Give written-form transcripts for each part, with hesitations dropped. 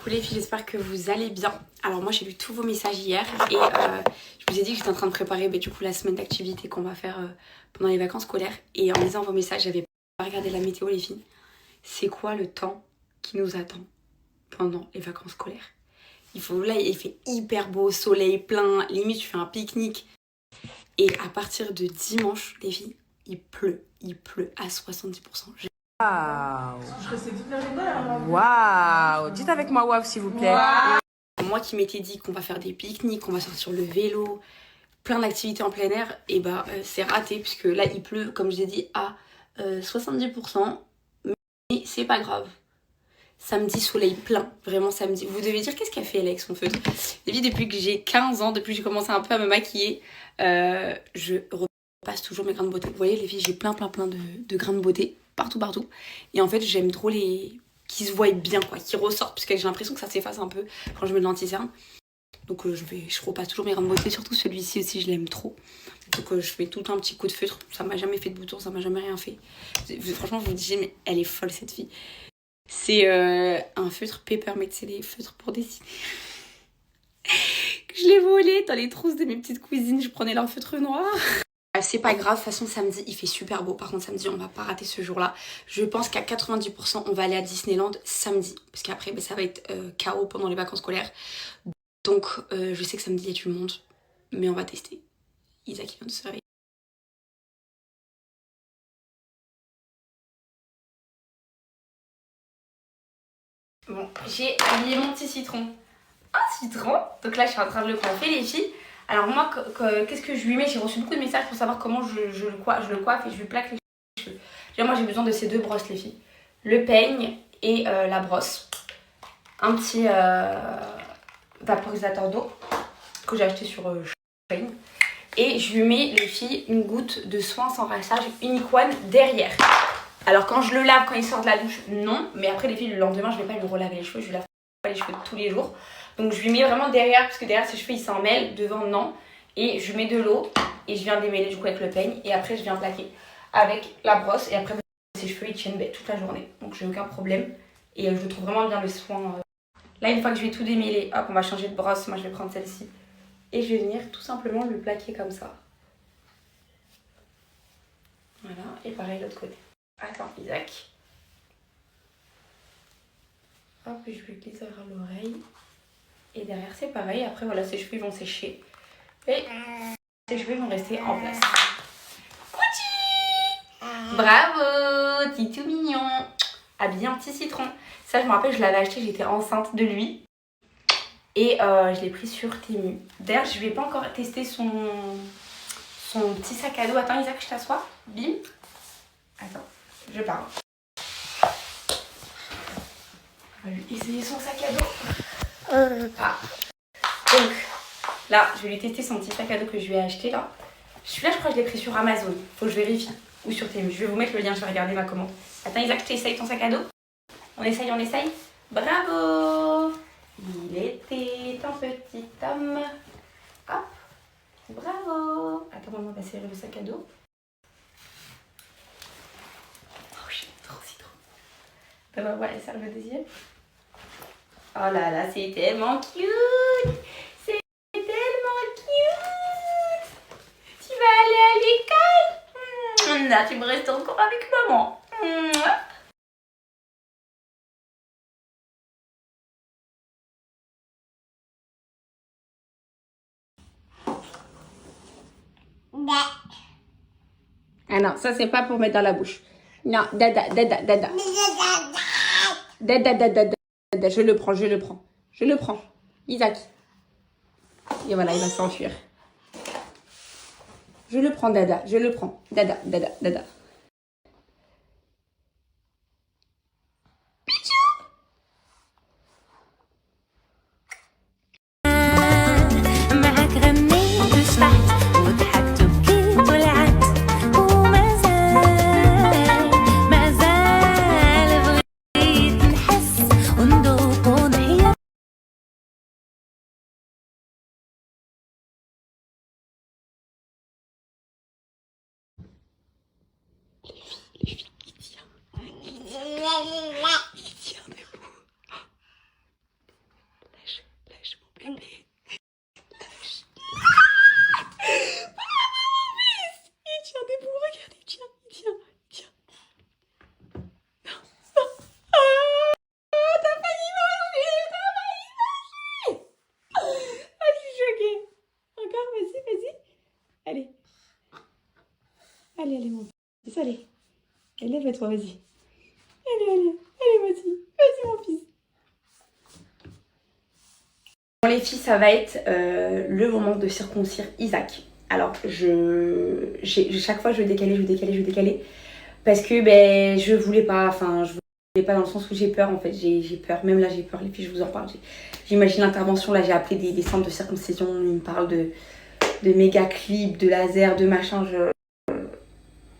Coucou les filles, j'espère que vous allez bien. Alors moi j'ai lu tous vos messages hier et je vous ai dit que j'étais en train de préparer du coup la semaine d'activité qu'on va faire pendant les vacances scolaires. Et en lisant vos messages, j'avais pas regardé la météo les filles. C'est quoi le temps qui nous attend pendant les vacances scolaires? Là il fait hyper beau, soleil plein, limite tu fais un pique-nique. Et à partir de dimanche les filles, il pleut à 70%. Waouh! Waouh! Dites avec moi waouh s'il vous plaît. Wow. Moi qui m'étais dit qu'on va faire des pique-niques, qu'on va sortir sur le vélo, plein d'activités en plein air, et c'est raté puisque là il pleut comme je l'ai dit à 70%, mais c'est pas grave. Samedi soleil plein, vraiment samedi. Vous devez dire qu'est-ce qu'elle fait elle avec son feutre. Depuis que j'ai 15 ans, depuis que j'ai commencé un peu à me maquiller, je repasse toujours mes grains de beauté. Vous voyez les filles, j'ai plein de grains de beauté partout. Et en fait j'aime trop les qui se voient bien quoi, qui ressortent parce que j'ai l'impression que ça s'efface un peu quand je mets de l'anti-cerne. Donc je repasse toujours mes grains de beauté, surtout celui-ci aussi je l'aime trop. Donc je fais tout le temps un petit coup de feutre, ça m'a jamais fait de bouton, ça m'a jamais rien fait. Franchement vous me dites mais elle est folle cette fille. C'est un feutre Peppermint, c'est les feutres pour dessiner. Je l'ai volé dans les trousses de mes petites cousines, je prenais leur feutre noir. C'est pas grave, de toute façon samedi il fait super beau. Par contre samedi on va pas rater ce jour-là. Je pense qu'à 90% on va aller à Disneyland samedi. Parce qu'après ça va être chaos pendant les vacances scolaires. Donc je sais que samedi il y a du monde. Mais on va tester. Isaac vient de se réveiller. Bon, j'ai habillé mon petit citron. Un citron. Donc là je suis en train de le coiffer les filles. Alors moi qu'est-ce que je lui mets? J'ai reçu beaucoup de messages pour savoir comment je le coiffe et je lui plaque les cheveux. Déjà moi j'ai besoin de ces deux brosses les filles. Le peigne et la brosse. Un petit vaporisateur d'eau que j'ai acheté sur Shane. Et je lui mets les filles une goutte de soin sans rinçage Unique One derrière. Alors quand je le lave, quand il sort de la douche, non. Mais après les filles, le lendemain, je vais pas lui relaver les cheveux. Je lui lave pas les cheveux tous les jours. Donc je lui mets vraiment derrière, parce que derrière ses cheveux, ils s'en mêlent. Devant, non. Et je mets de l'eau et je viens démêler du coup avec le peigne. Et après, je viens plaquer avec la brosse. Et après, ses cheveux, ils tiennent toute la journée. Donc j'ai aucun problème. Et je trouve vraiment bien le soin. Là, une fois que je vais tout démêler, hop, on va changer de brosse. Moi, je vais prendre celle-ci. Et je vais venir tout simplement le plaquer comme ça. Voilà, et pareil l'autre côté. Attends, Isaac. Hop, je lui glisse vers l'oreille. Et derrière, c'est pareil. Après, voilà, ses cheveux vont sécher. Et ses cheveux vont rester en place. Couchi! Bravo! Titou mignon! Habillé en petit citron. Ça, je me rappelle, je l'avais acheté, j'étais enceinte de lui. Et je l'ai pris sur Temu. D'ailleurs, je vais pas encore tester son petit sac à dos. Attends, Isaac, je t'assois. Bim. Attends, je parle. On va lui essayer son sac à dos. Ah. Donc, là, je vais lui tester son petit sac à dos que je lui ai acheté là. Celui-là, je crois que je l'ai pris sur Amazon. Faut que je vérifie. Ou sur Temu. Je vais vous mettre le lien, je vais regarder ma commande. Attends, Isaac, je t'essaye ton sac à dos. On essaye. Bravo! Il était un petit homme. Hop. Bravo! Attends, maman va serrer le sac à dos. Oh, j'aime trop citron. Ben voilà, serre le deuxième. Oh là là, c'est tellement cute! C'est tellement cute! Tu vas aller à l'école? Là, tu me restes encore avec maman. Ah non, ça c'est pas pour mettre dans la bouche. Non, dada. Dada. Je le prends. Isaac. Et voilà, il va s'enfuir. Je le prends, dada. Dada. mets-toi, vas-y. Allez, vas-y mon fils. Bon les filles, ça va être le moment de circoncire Isaac. Alors, chaque fois je décalais. Parce que je voulais pas, je voulais pas dans le sens où j'ai peur en fait. J'ai peur, même là j'ai peur, les filles, je vous en parle. J'imagine l'intervention, là j'ai appelé des centres de circoncision, ils me parlent de méga clips, de laser, de machin. Je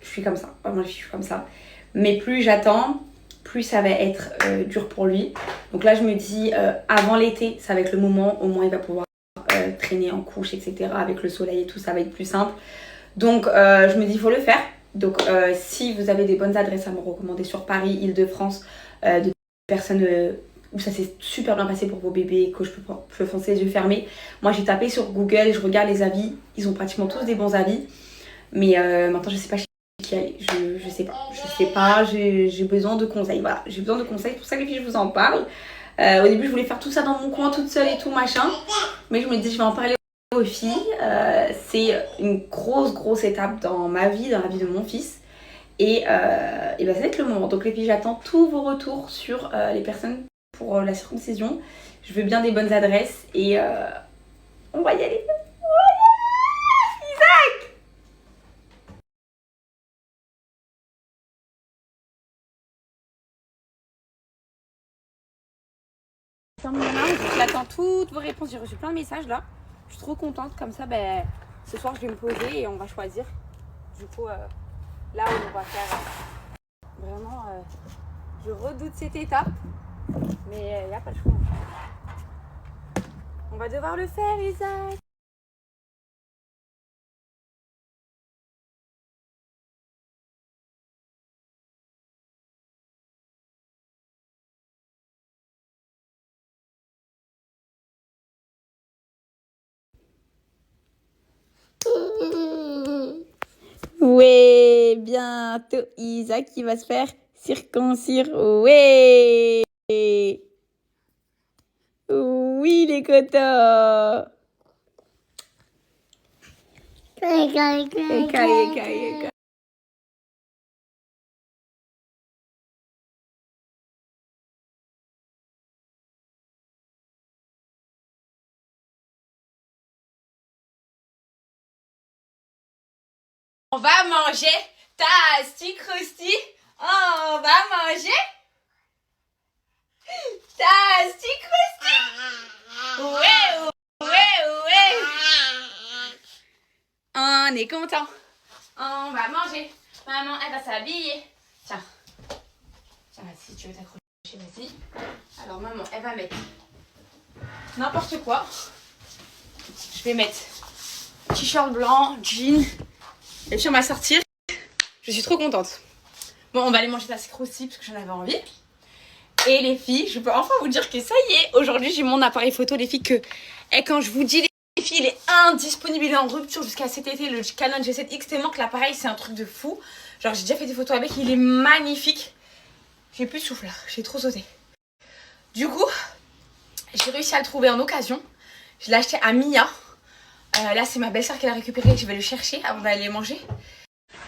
suis comme ça, vraiment je suis comme ça. Mais plus j'attends, plus ça va être dur pour lui. Donc là je me dis, avant l'été, ça va être le moment, au moins il va pouvoir traîner en couche, etc. Avec le soleil et tout, ça va être plus simple. Donc je me dis, il faut le faire. Donc si vous avez des bonnes adresses à me recommander sur Paris, Île-de-France, de personnes où ça s'est super bien passé pour vos bébés, que je peux foncer les yeux fermés. Moi j'ai tapé sur Google, je regarde les avis, ils ont pratiquement tous des bons avis. Mais maintenant je sais pas chez qui aller, je sais pas, j'ai besoin de conseils, voilà, j'ai besoin de conseils, c'est pour ça que les filles je vous en parle. Au début je voulais faire tout ça dans mon coin toute seule et tout machin, mais je me dis je vais en parler aux filles. C'est une grosse étape dans ma vie, dans la vie de mon fils, et ça va être le moment. Donc les filles, j'attends tous vos retours sur les personnes pour la circoncision. Je veux bien des bonnes adresses et on va y aller. Isaac! J'attends toutes vos réponses, j'ai reçu plein de messages là. Je suis trop contente, comme ça ce soir je vais me poser et on va choisir. Du coup là où on va faire vraiment je redoute cette étape, mais il n'y a pas le choix. On va devoir le faire, Isaac. Ouais, bientôt Isaac qui va se faire circoncire. Ouais. Oui, les cotas. Écaille. On va manger Tasti Krusty. On va manger Tasti Krusty. Ouais. On est content. On va manger. Maman, elle va s'habiller. Tiens, si tu veux t'accrocher, vas-y. Alors, maman, elle va mettre n'importe quoi. Je vais mettre t-shirt blanc, jean. Et puis, on va sortir. Je suis trop contente. Bon, on va aller manger la crousty parce que j'en avais envie. Et les filles, je peux enfin vous dire que ça y est. Aujourd'hui, j'ai mon appareil photo, les filles, et quand je vous dis les filles, il est indisponible, il est en rupture jusqu'à cet été. Le Canon G7X, tellement que l'appareil, c'est un truc de fou. Genre, j'ai déjà fait des photos avec, il est magnifique. J'ai plus de souffle là, j'ai trop sauté. Du coup, j'ai réussi à le trouver en occasion. Je l'ai acheté à Mia. Là, c'est ma belle-sœur qui l'a récupéré. Je vais le chercher avant d'aller manger.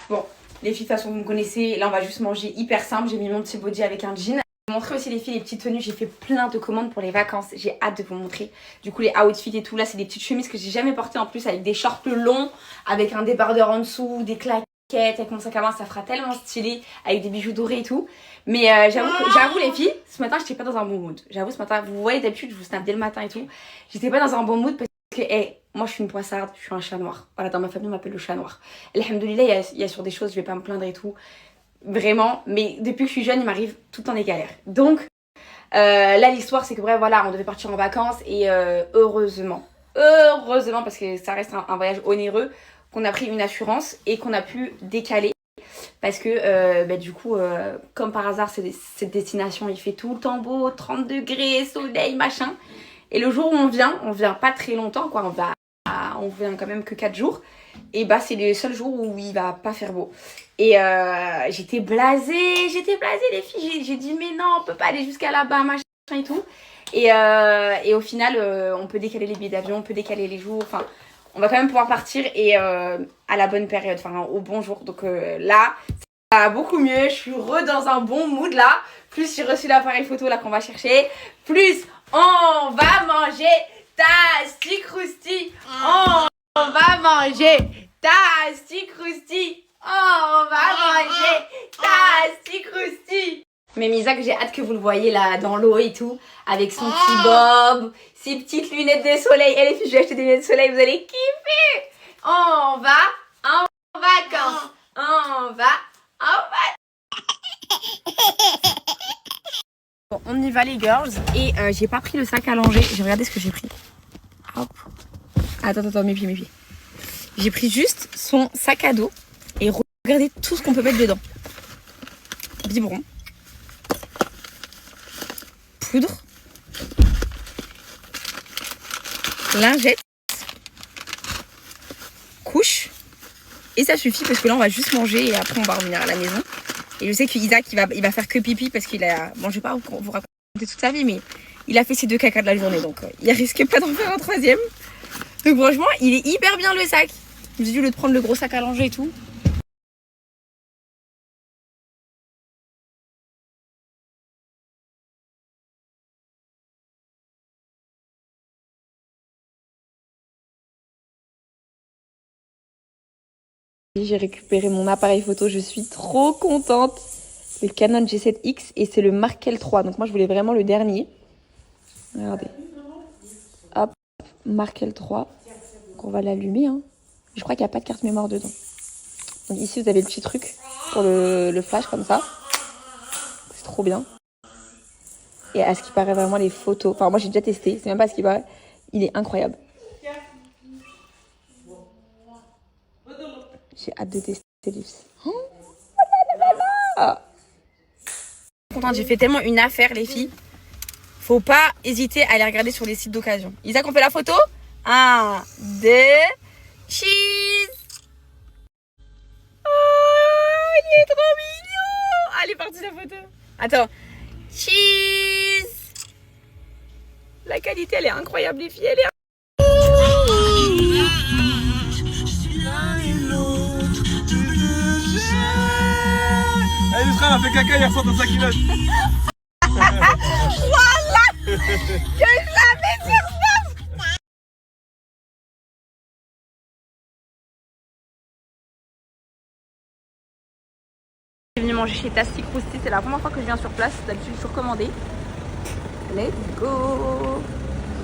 Bon, les filles, de toute façon, vous me connaissez. Là, on va juste manger hyper simple. J'ai mis mon petit body avec un jean. Je vais vous montrer aussi les filles, les petites tenues. J'ai fait plein de commandes pour les vacances. J'ai hâte de vous montrer. Du coup, les outfits et tout. Là, c'est des petites chemises que j'ai jamais portées en plus avec des shorts longs, avec un débardeur en dessous, des claquettes. Avec mon sac à main, ça fera tellement stylé. Avec des bijoux dorés et tout. Mais j'avoue les filles, ce matin, j'étais pas dans un bon mood. J'avoue, ce matin, vous voyez, d'habitude, je vous snap dès le matin et tout. J'étais pas dans un bon mood parce que, moi, je suis une poissarde, je suis un chat noir. Voilà, dans ma famille, on m'appelle le chat noir. Alhamdoulilah, il y a sur des choses, je vais pas me plaindre et tout. Vraiment. Mais depuis que je suis jeune, il m'arrive tout le temps des galères. Donc, là, l'histoire, c'est que bref, voilà, on devait partir en vacances et heureusement, parce que ça reste un voyage onéreux, qu'on a pris une assurance et qu'on a pu décaler. Parce que du coup, comme par hasard, cette destination, il fait tout le temps beau, 30 degrés, soleil, machin. Et le jour où on vient pas très longtemps, quoi. On vient quand même que 4 jours. Et c'est les seuls jours où il va pas faire beau. Et j'étais blasée les filles. J'ai dit, mais non, on peut pas aller jusqu'à là-bas, machin et tout. Et au final, on peut décaler les billets d'avion, on peut décaler les jours. Enfin, on va quand même pouvoir partir et à la bonne période, enfin au bon jour. Donc là, Ah, beaucoup mieux, je suis dans un bon mood là. Plus j'ai reçu l'appareil photo là qu'on va chercher, plus on va manger Tasty Crousty. On va manger Tasty Crousty. On va manger Tasty Crousty. Mais Misak, j'ai hâte que vous le voyez là dans l'eau et tout, avec son petit bob, ses petites lunettes de soleil. Et les filles, je vais acheter des lunettes de soleil, vous allez kiffer. On va en vacances. On va en vacances. Bon, on y va les girls. Et j'ai pas pris le sac à langer. J'ai regardé ce que j'ai pris. Hop. Attends, mes pieds. J'ai pris juste son sac à dos. Et regardez tout ce qu'on peut mettre dedans. Biberon. Poudre. Lingette. Couche. Et ça suffit parce que là on va juste manger et après on va revenir à la maison. Et je sais qu'Isaac il va faire que pipi parce qu'il a... Bon, je vais pas vous raconter toute sa vie, mais il a fait ses 2 cacas de la journée, donc il risque pas d'en faire un 3e. Donc franchement, il est hyper bien le sac. J'ai dû le prendre le gros sac à langer et tout. J'ai récupéré mon appareil photo, je suis trop contente. C'est le Canon G7X et c'est le Mark L3. Donc moi je voulais vraiment le dernier. Regardez. Hop, Mark L3. Donc on va l'allumer. Hein. Je crois qu'il n'y a pas de carte mémoire dedans. Donc ici vous avez le petit truc pour le flash comme ça. C'est trop bien. Et à ce qui paraît vraiment les photos. Enfin moi j'ai déjà testé, c'est même pas à ce qui paraît. Il est incroyable. J'ai hâte de tester les filles. Oh là là. Contente, j'ai fait tellement une affaire les filles. Faut pas hésiter à aller regarder sur les sites d'occasion. Isaac, on fait la photo 1, 2, cheese. Oh, il est trop mignon. Allez, parti la photo. Attends. Cheese. La qualité, elle est incroyable les filles. Elle est... Elle a fait caca hier soir dans sa culotte. Voilà que je l'avais sur ça. Je suis venue manger chez Tasty Crousty, c'est la première fois que je viens sur place, d'habitude je suis recommandée. Let's go.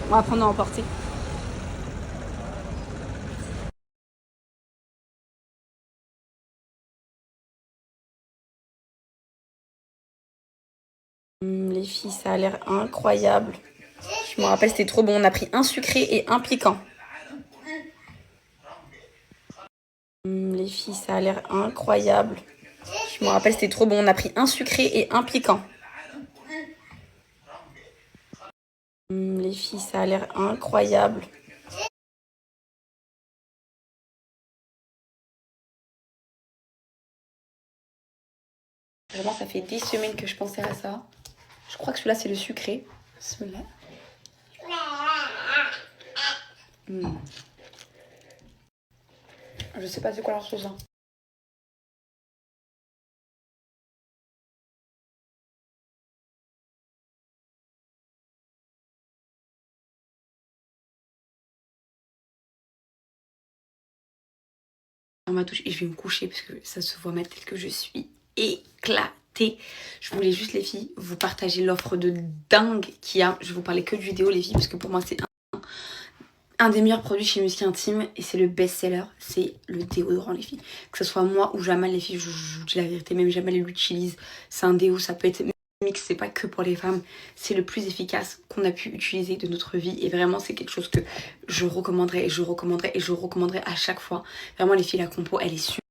On va prendre à emporter. Les filles, ça a l'air incroyable. Je me rappelle, c'était trop bon. On a pris un sucré et un piquant. Les filles, ça a l'air incroyable. Je me rappelle, c'était trop bon. On a pris un sucré et un piquant. Les filles, ça a l'air incroyable. Vraiment, ça fait des semaines que je pensais à ça. Je crois que celui-là, c'est le sucré. Celui-là. Je sais pas c'est quoi leur sauce. Hein. Dans ma douche et je vais me coucher parce que ça se voit mal tel que je suis éclatée. Je voulais juste les filles vous partager l'offre de dingue qu'il y a. Je vais vous parler que de vidéo les filles parce que pour moi c'est un des meilleurs produits chez Musky Intime et c'est le best-seller, c'est le déodorant les filles. Que ce soit moi ou Jamal les filles, je vous dis la vérité, même Jamal l'utilise. C'est un déo, ça peut être mix, c'est pas que pour les femmes. C'est le plus efficace qu'on a pu utiliser de notre vie et vraiment c'est quelque chose que je recommanderais et je recommanderais et je recommanderais à chaque fois. Vraiment les filles, la compo elle est super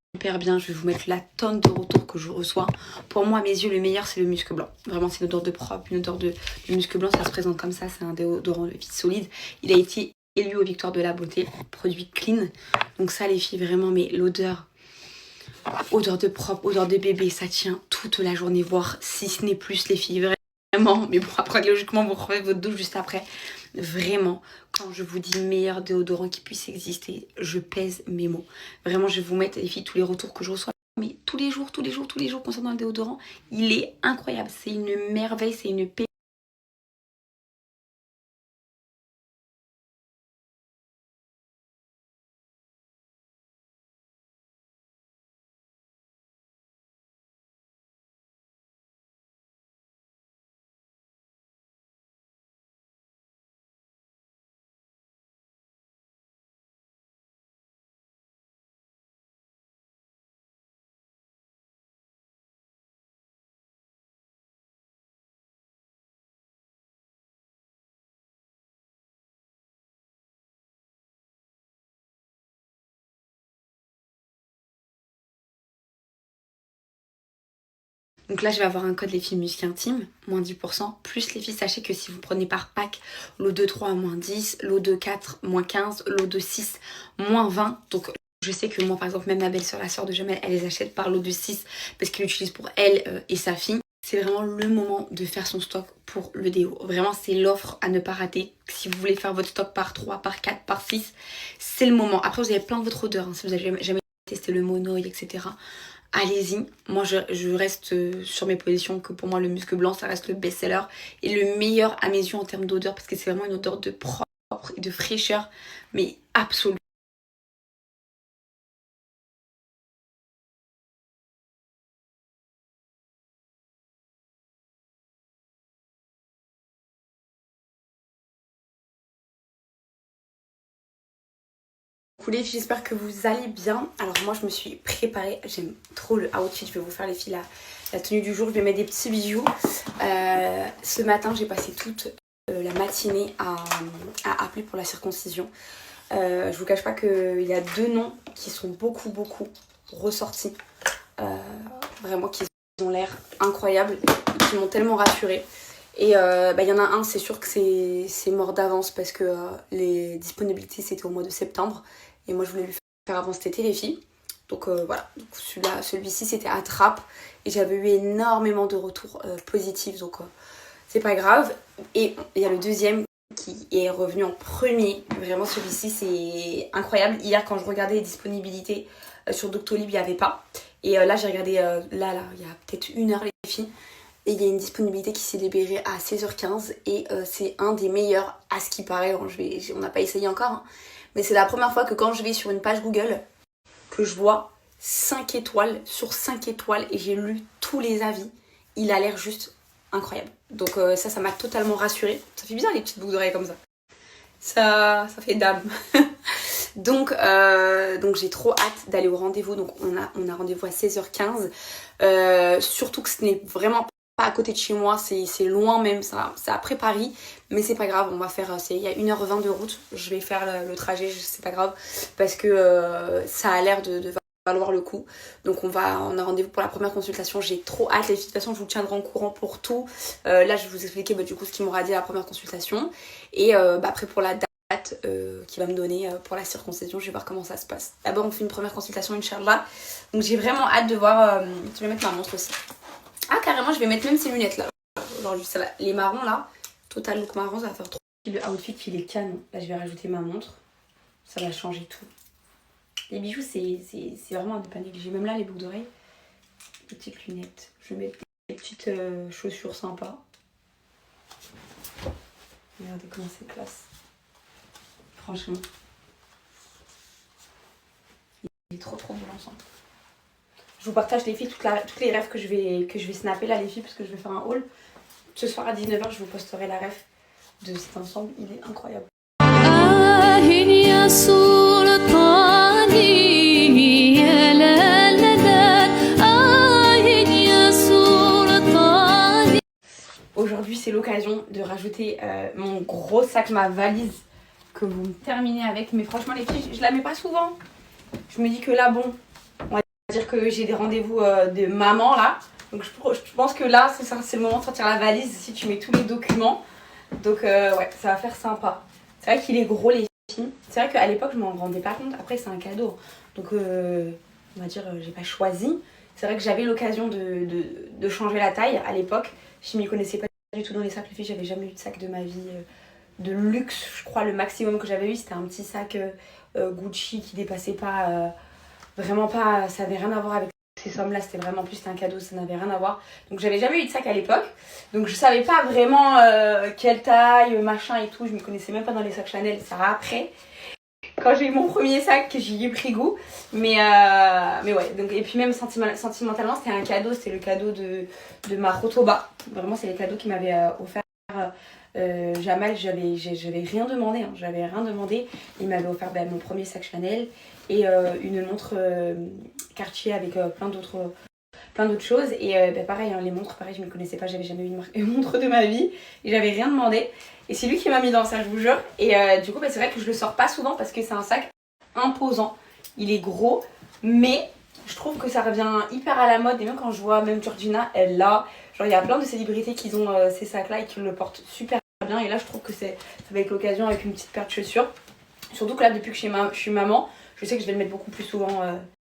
bien. Je vais vous mettre la tonne de retours que je reçois. Pour moi à mes yeux le meilleur c'est le musc blanc. Vraiment c'est une odeur de propre, une odeur de musc blanc, ça se présente comme ça. C'est un déodorant de vie solide. Il a été élu aux victoires de la beauté, produit clean. Donc ça les filles vraiment, mais l'odeur, odeur de propre, odeur de bébé, ça tient toute la journée, voire si ce n'est plus les filles, vraiment. Mais bon après logiquement vous refaites votre douche juste après. Vraiment, quand je vous dis meilleur déodorant qui puisse exister, je pèse mes mots. Vraiment je vais vous mettre les filles tous les retours que je reçois. mais tous les jours concernant le déodorant, il est incroyable. C'est une merveille, c'est une pépite. Donc là, je vais avoir un code les filles muscles intimes, moins 10%. Plus les filles, sachez que si vous prenez par pack, lot 2, 3, moins 10, lot 2, 4, moins 15, lot 2, 6, moins 20. Donc je sais que moi, par exemple, même ma belle-sœur, la sœur de Jamel, elle les achète par lot de 6 parce qu'elle l'utilise pour elle et sa fille. C'est vraiment le moment de faire son stock pour le déo. Vraiment, c'est l'offre à ne pas rater. Si vous voulez faire votre stock par 3, par 4, par 6, c'est le moment. Après, vous avez plein de votre odeur. Hein, si vous n'avez jamais testé le monoï, etc., allez-y. Moi, je reste sur mes positions que pour moi, le musc blanc, ça reste le best-seller et le meilleur à mes yeux en termes d'odeur parce que c'est vraiment une odeur de propre et de fraîcheur, mais absolue. Coucou les filles, j'espère que vous allez bien. Alors moi je me suis préparée, j'aime trop le outfit, je vais vous faire les filles la tenue du jour, je vais mettre des petits bijoux. Ce matin j'ai passé toute la matinée à appeler pour la circoncision. Je vous cache pas qu'il y a 2 noms qui sont beaucoup ressortis. Vraiment qui ont l'air incroyables, qui m'ont tellement rassurée. Et y en a un, c'est sûr que c'est mort d'avance parce que les disponibilités c'était au mois de septembre. Et moi je voulais le faire avant cet été les filles. Donc voilà, donc celui-ci c'était à Trappes. Et j'avais eu énormément de retours positifs. Donc c'est pas grave. Et il y a le deuxième qui est revenu en premier. Vraiment celui-ci c'est incroyable. Hier quand je regardais les disponibilités sur Doctolib il n'y avait pas. Et là j'ai regardé là il y a peut-être 1 heure les filles. Et il y a une disponibilité qui s'est libérée à 16h15 et c'est un des meilleurs à ce qui paraît. On n'a pas essayé encore, hein. Mais c'est la première fois que quand je vais sur une page Google, que je vois 5 étoiles sur 5 étoiles et j'ai lu tous les avis. Il a l'air juste incroyable. Donc ça m'a totalement rassurée. Ça fait bizarre les petites boucles d'oreilles comme ça. Ça fait dame. Donc j'ai trop hâte d'aller au rendez-vous. Donc on a rendez-vous à 16h15. Surtout que ce n'est vraiment pas à côté de chez moi, c'est loin même, c'est après Paris, mais c'est pas grave, on va faire, il y a 1h20 de route, je vais faire le trajet, c'est pas grave, parce que ça a l'air de valoir le coup. Donc on a rendez-vous pour la première consultation, j'ai trop hâte les filles, de toute façon je vous tiendrai en courant pour tout. Là je vais vous expliquer du coup ce qu'il m'aura dit à la première consultation, et après pour la date qu'il va me donner pour la circoncision, je vais voir comment ça se passe. D'abord on fait une première consultation, Inch'Allah, donc j'ai vraiment hâte de voir, je vais mettre ma montre aussi. Ah carrément je vais mettre même ces lunettes là. Genre juste là, les marrons là. Total look marron ça va faire trop. Le outfit il est canon. Là je vais rajouter ma montre. Ça va changer tout. Les bijoux c'est vraiment un dépanner. J'ai même là les boucles d'oreilles. Des petites lunettes. Je vais mettre des petites chaussures sympas. Regardez comment c'est classe. Franchement. Il est trop beau l'ensemble. Je vous partage les filles toutes les rêves que je vais snapper là les filles parce que je vais faire un haul. Ce soir à 19h je vous posterai la rêve de cet ensemble, il est incroyable. Aujourd'hui c'est l'occasion de rajouter mon gros sac, ma valise que vous me terminez avec. Mais franchement les filles je la mets pas souvent. Je me dis que là bon, dire que j'ai des rendez-vous de maman là, donc je pense que là c'est le moment de sortir la valise si tu mets tous les documents. Donc ouais, ça va faire sympa. C'est vrai qu'il est gros les filles. C'est vrai qu'à l'époque je m'en rendais pas compte. Après c'est un cadeau, donc on va dire j'ai pas choisi. C'est vrai que j'avais l'occasion de changer la taille à l'époque. Je m'y connaissais pas du tout dans les sacs les filles. J'avais jamais eu de sac de ma vie de luxe. Je crois le maximum que j'avais eu c'était un petit sac Gucci qui dépassait pas. Vraiment pas, ça avait rien à voir avec ces sommes-là, c'était vraiment plus, c'était un cadeau, ça n'avait rien à voir. Donc j'avais jamais eu de sac à l'époque. Donc je savais pas vraiment quelle taille, machin et tout. Je me connaissais même pas dans les sacs Chanel, ça va après. Quand j'ai eu mon premier sac, j'y ai pris goût. Mais ouais, donc, et puis même sentimentalement, c'était un cadeau, c'était le cadeau de ma Rotoba. Vraiment, c'est les cadeaux qu'il m'avait offert. Jamal, j'avais rien demandé, hein, j'avais rien demandé. Il m'avait offert mon premier sac Chanel et une montre Cartier avec plein d'autres choses. Et pareil, hein, les montres, pareil, je ne me connaissais pas, j'avais jamais eu une montre de ma vie et j'avais rien demandé. Et c'est lui qui m'a mis dans ça, je vous jure. Et du coup, c'est vrai que je le sors pas souvent parce que c'est un sac imposant. Il est gros, mais je trouve que ça revient hyper à la mode. Et même quand je vois, même Georgina, elle l'a. Genre, il y a plein de célébrités qui ont ces sacs-là et qui le portent super bien. Et là, je trouve que ça va être l'occasion avec une petite paire de chaussures. Surtout que là, depuis que je suis maman, je sais que je vais le mettre beaucoup plus souvent